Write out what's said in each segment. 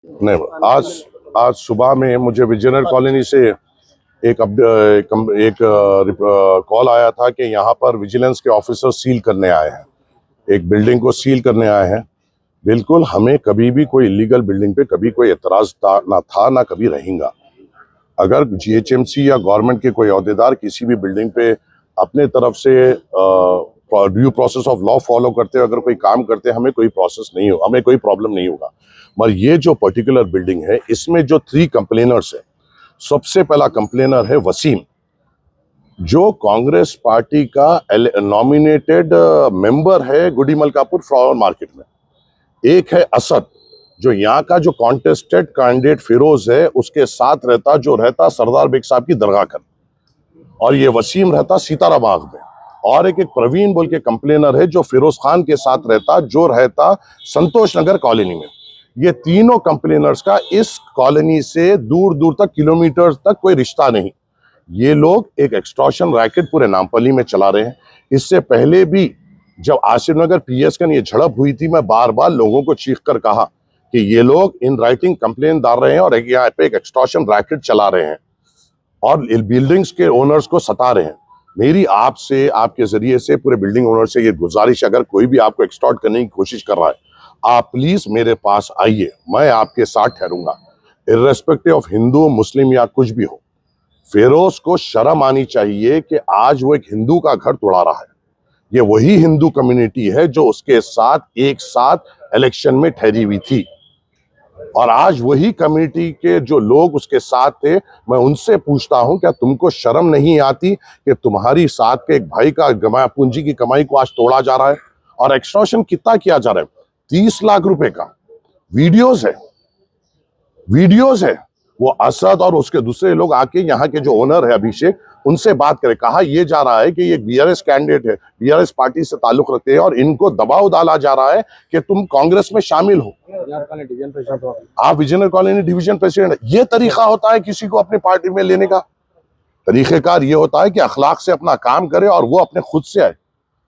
नहीं, आज सुबह में मुझे विजयनगर कॉलोनी से एक कॉल आया था कि यहाँ पर विजिलेंस के ऑफिसर सील करने आए हैं, एक बिल्डिंग को सील करने आए हैं। बिल्कुल, हमें कभी भी कोई इलीगल बिल्डिंग पे कभी कोई एतराज ना कभी रहेगा। अगर जीएचएमसी या गवर्नमेंट के कोई अहदेदार किसी भी बिल्डिंग पे अपने तरफ से due process of law follow करते हैं, अगर कोई काम करते हैं, हमें कोई प्रोसेस नहीं हो, हमें कोई प्रॉब्लम नहीं होगा। मगर ये जो पर्टिकुलर बिल्डिंग है, इसमें जो 3 कंप्लेनर्स है, सबसे पहला कंप्लेनर है वसीम, जो कांग्रेस पार्टी का नॉमिनेटेड मेंबर है गुडी मलकापुर फ्लावर मार्केट में। एक है असद, जो यहाँ का जो कॉन्टेस्टेड कैंडिडेट फिरोज है, उसके साथ रहता, जो रहता सरदार बेग साहब की दरगाह कर, और ये वसीम रहता सीतारा बाग में। और एक प्रवीण बोल के कंप्लेनर है, जो फिरोज खान के साथ रहता, जो रहता संतोष नगर कॉलोनी में। ये तीनों कंप्लेनर्स का इस कॉलोनी से दूर दूर तक, किलोमीटर तक कोई रिश्ता नहीं। ये लोग एक एक्सटॉर्शन रैकेट पूरे नामपल्ली में चला रहे हैं। इससे पहले भी जब आसिफ नगर पीएस का ये झड़प हुई थी, मैं बार बार लोगों को चीख कर कहा कि ये लोग इन राइटिंग कंप्लेन डाल रहे हैं और यहाँ पे एक एक्सटॉर्शन रैकेट चला रहे हैं और बिल्डिंग्स के ओनर्स को सता रहे हैं। मेरी आपसे, आपके जरिए से पूरे बिल्डिंग ओनर से ये गुजारिश, अगर कोई भी आपको एक्सटॉर्ट करने की कोशिश कर रहा है, आप प्लीज मेरे पास आइए, मैं आपके साथ ठहरूंगा, इर्रेस्पेक्टिव ऑफ हिंदू मुस्लिम या कुछ भी हो। फिरोज को शर्म आनी चाहिए कि आज वो एक हिंदू का घर तोड़ा रहा है। ये वही हिंदू कम्युनिटी है जो उसके साथ एक साथ इलेक्शन में ठहरी हुई थी, और आज वही कम्युनिटी के जो लोग उसके साथ थे, मैं उनसे पूछता हूं, क्या तुमको शर्म नहीं आती कि तुम्हारी साथ के एक भाई का पूंजी की कमाई को आज तोड़ा जा रहा है? और एक्सटॉर्शन कितना किया जा रहा है? 30 लाख रुपए का वीडियोस है। वो असद और उसके दूसरे लोग आके यहाँ के जो ओनर है अभिषेक, उनसे बात करें। कहा यह जा रहा है कि ये बीआरएस कैंडिडेट है, बीआरएस पार्टी से ताल्लुक रखते हैं, और इनको दबाव डाला जा रहा है कि तुम कांग्रेस में शामिल हो। आप विजयनगर कॉलोनी डिवीजन प्रेसिडेंट। ये तरीका होता है किसी को अपनी पार्टी में लेने का? तरीकेकार ये होता है कि अखलाक से अपना काम करे और वो अपने खुद से आए।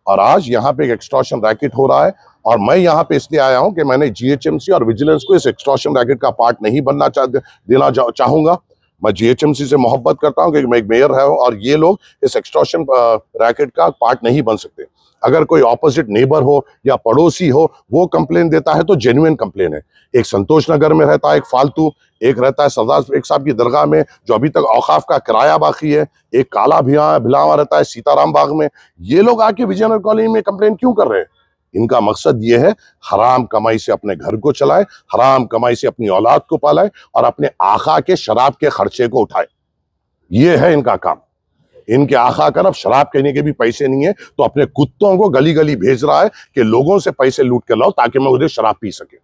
और आज यहाँ पे एक एक्सटॉर्शन रैकेट हो रहा है, और मैं यहाँ पे इसलिए आया हूं कि मैंने जीएचएमसी और विजिलेंस को इस एक्सटॉर्शन रैकेट का पार्ट नहीं बनना देना चाहूंगा। मैं जीएचएमसी से मोहब्बत करता हूं कि मैं एक मेयर है, और ये लोग इस एक्सटॉर्शन रैकेट का पार्ट नहीं बन सकते। अगर कोई ऑपोजिट नेबर हो या पड़ोसी हो, वो कंप्लेन देता है तो जेन्युइन कंप्लेन है। एक संतोष नगर में रहता है एक फालतू, एक रहता है सरदार एक साहब की दरगाह में जो अभी तक औकाफ का किराया बाकी है, एक काला भिलावा रहता है सीताराम बाग में। ये लोग आके विजयनगर कॉलोनी में कंप्लेन क्यों कर रहे हैं? इनका मकसद ये है, हराम कमाई से अपने घर को चलाए, हराम कमाई से अपनी औलाद को पालाए, और अपने आका के शराब के खर्चे को उठाए। ये है इनका काम। इनके आका का अब शराब कहने के भी पैसे नहीं है, तो अपने कुत्तों को गली गली भेज रहा है कि लोगों से पैसे लूट कर लाओ ताकि मैं उधर शराब पी सके।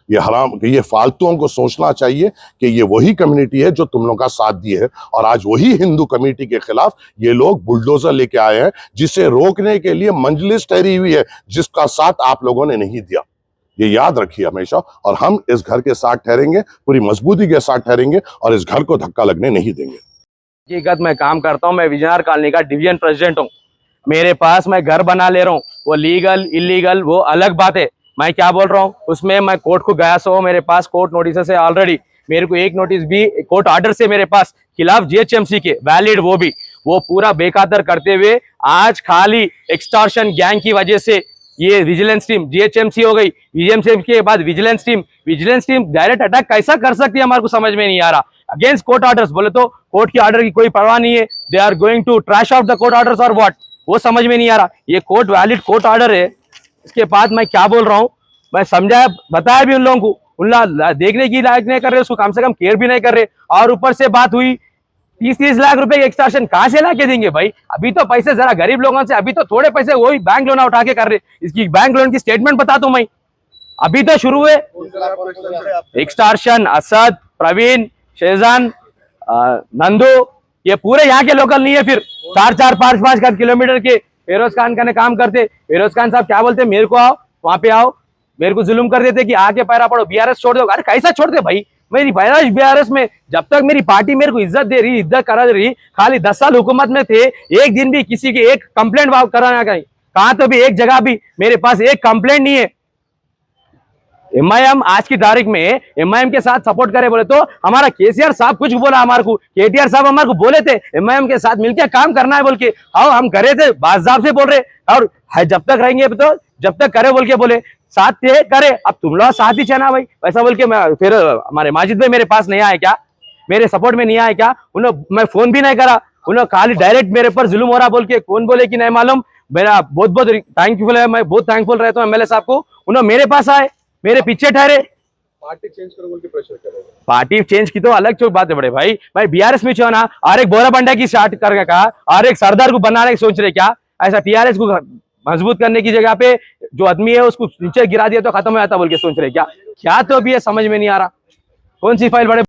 ये हराम, ये फालतुओं को सोचना चाहिए कि ये वही कम्युनिटी है जो तुम लोगों का साथ दी है, और आज वही हिंदू कम्युनिटी के खिलाफ ये लोग बुलडोजर लेके आए हैं, जिसे रोकने के लिए मंजलिस ठहरी हुई है, जिसका साथ आप लोगों ने नहीं दिया। ये याद रखिए हमेशा, और हम इस घर के साथ ठहरेंगे, पूरी मजबूती के साथ ठहरेंगे, और इस घर को धक्का लगने नहीं देंगे। हकीकत मैं काम करता हूँ, मैं विजयनगर कॉलोनी का डिवीजन प्रेसिडेंट हूँ। मेरे पास मैं घर बना ले रहा हूँ, वो लीगल इलीगल वो अलग बात है। मैं क्या बोल रहा हूँ, उसमें मैं कोर्ट को गया सो, मेरे पास कोर्ट नोटिस है ऑलरेडी। मेरे को एक नोटिस भी कोर्ट ऑर्डर से मेरे पास खिलाफ जीएचएमसी के वैलिड, वो पूरा बेखातर करते हुए आज खाली एक्सटॉर्शन गैंग की वजह से ये विजिलेंस टीम जीएचएमसी हो गई, जीएचएमसी के बाद विजिलेंस टीम डायरेक्ट अटैक कैसा कर सकती है, हमारे को समझ में नहीं आ रहा। अगेंस्ट कोर्ट ऑर्डर्स बोले तो कोर्ट की ऑर्डर की कोई परवाह नहीं है, they are going to trash out the court orders और व्हाट, वो समझ में नहीं आ रहा। ये कोर्ट वैलिड कोर्ट ऑर्डर है। इसके बाद मैं क्या बोल रहा हूँ, मैं समझाया बताया भी उन लोगों को, देखने की लायक नहीं कर रहे, उसको कम से कम केयर भी नहीं कर रहे। और ऊपर से बात हुई 30-30 लाख रुपए के एक्सटॉर्शन कहां से लाके देंगे भाई? अभी तो पैसे जरा गरीब लोगों से, अभी तो थोड़े पैसे वही बैंक लोन उठा के कर रहे। इसकी बैंक लोन की स्टेटमेंट बता दूं मैं, अभी तो शुरू हुए एक्सटॉर्शन। असद, प्रवीण, शेजान, नंदू, ये पूरे यहाँ के लोकल नहीं है। फिर 4-4, 5-5 किलोमीटर के फिरोज खान का काम करते। फिरोज खान साहब क्या बोलते, मेरे को आओ, वहां पे आओ, मेरे को जुल्म कर देते कि आके पैरा पड़ो, बीआरएस छोड़ दो। अरे कैसा छोड़ दे भाई? मेरी बीआरएस में जब तक मेरी पार्टी मेरे को इज्जत दे रही, इज्जत करा दे रही, खाली 10 साल हुकूमत में थे, एक दिन भी किसी की एक कंप्लेंट कराना, कहीं कहा तो भी एक जगह भी मेरे पास एक कंप्लेंट नहीं है। एमआईएम आज की तारीख में एमआईएम के साथ सपोर्ट करे बोले तो हमारा केसीआर साहब कुछ बोला हमारे को, केटीआर साहब हमारे को बोले थे एमआईएम के साथ मिलकर काम करना है बोल के, हाँ हम करे थे, बाजाब से बोल रहे और जब तक रहेंगे तो जब तक करे बोल के बोले साथ थे करे, अब तुम लोग साथ ही चना भाई वैसा बोल के फिर हमारे माजिद भाई मेरे पास नहीं आए क्या, मेरे सपोर्ट में नहीं आए क्या, उन्होंने मैं फोन भी नहीं करा, उन्होंने खाली डायरेक्ट मेरे पर जुल्म हो रहा बोल के, कौन बोले कि नहीं मालूम, मेरा बहुत बहुत थैंकफुल है, मैं बहुत थैंकफुल रहता हूँ एमएलए साहब को, उन्होंने मेरे पास आए, मेरे पीछे ठहरे। पार्टी चेंज करो बोल के प्रेशर करेगा। पार्टी चेंज की तो अलग बात है बड़े भाई, मैं बीआरएस में ना और एक बोरा बंडा की स्टार्ट करके कहा और एक सरदार को बनाने की सोच रहे क्या, ऐसा टीआरएस को मजबूत करने की जगह पे जो आदमी है उसको नीचे गिरा दिया तो खत्म हो जाता बोल के सोच रहे क्या, क्या तो अभी ये समझ में नहीं आ रहा, कौन सी फाइल बड़े